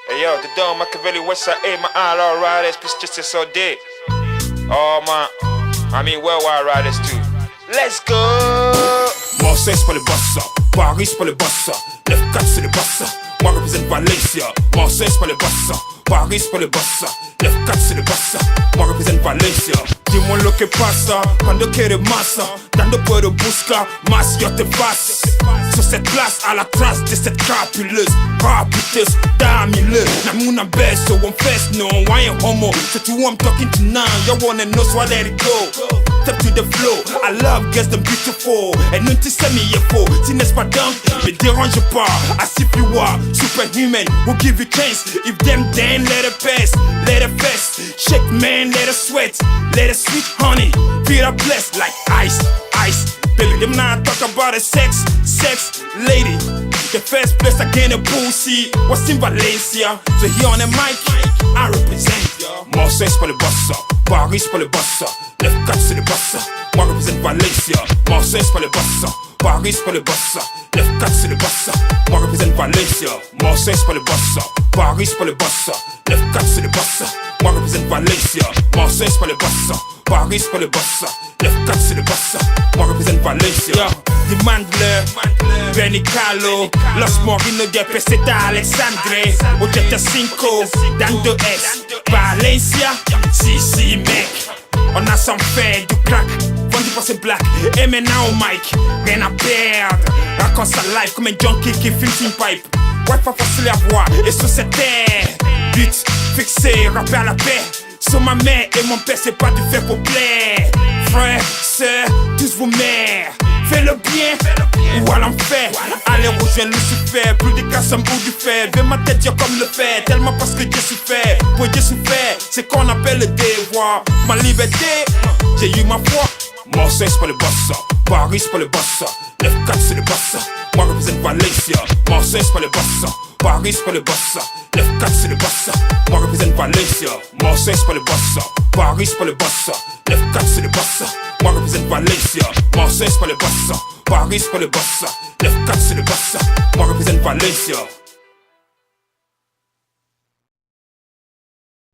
Hey yo, the Don Machiavelli, Westside 8, my all riders, plus just so dead. Oh man, I mean worldwide riders too. Let's go! Marseille c'est pas les bossa, Paris c'est pas les bossa, 9-4 c'est les bossa, moi représente Valencia. Marseille c'est pas les bossa, Paris c'est pas les bossa, 9-4 c'est les bossa, moi représente Valencia. Dis-moi lo que pasa, cuando quiere masa, dando puedo buscar más yo te vas. Sur cette place à la trace de cette capuleuse, rapideuse, damile. Namuna best, so I'm fast, no, I ain't homo. So to who I'm talking to now, you wanna know, so I let it go. Step to the flow, I love girls, them beautiful. Et non tu sais mi faux, si n'est pas dingue, me dérange pas. As if you are superhuman, we'll give you chance. If them then let it pass, let it fast. Shake man, let it sweat, let it sweet honey. Feel her blessed like ice, ice. Billy, them not talk about a sex lady. The first place I get a pussy was in Valencia. So here on the mic, I represent. Marseille c'est pas les bossa, Paris c'est pas les bossa, 9-4 c'est les bossa, moi représente Valencia. Marseille c'est pas les bossa, Paris c'est pas les bossa, 9-4 c'est les bossa, moi représente Valencia. Marseille c'est pas les bossa, Paris c'est pas les bossa, 9-4 c'est les bossa, moi représente Valencia. Marseille c'est pas les bossa, Paris c'est pas les bossa, 9-4 c'est les bossa, moi représente Valencia. The Mandler, Benny Carlo, Los Morinos de Peseta Alexandre, 85, Dando S, Valencia, si mec. On a sans fait du crack, vendu pour ces blacks. Et maintenant au mic, rien à perdre. Raconte sa life comme un junkie qui filme une pipe. Ouais, pas facile à voir, et sur cette terre. But fixé, rappeur à la paix. Sur ma mère et mon père, c'est pas du fait pour plaire. Frères, sœurs, tous vos mères. Fais le bien ou à l'enfer. Allez rejoindre Lucifer, plus de cassam ou du fer. Vais ma tête dire comme le fer, tellement parce que Dieu souffert. Pour Dieu souffert, c'est qu'on appelle le devoir. Ma liberté, j'ai eu ma foi. Marseille c'est pas les bossa, Paris c'est pas les bossa, 9-4 c'est les bossa, moi représente Valencia. Marseille c'est pas les bossa, Paris c'est pas les bossa, 9-4 c'est les bossa, moi représente Valencia. Marseille c'est pas les bossa, Paris c'est pas les bossa, 9-4 c'est les bossa, moi représente Valencia. Marseille c'est pas les bossa, Paris c'est pas les bossa, 9-4 c'est les bossa, moi représente Valencia.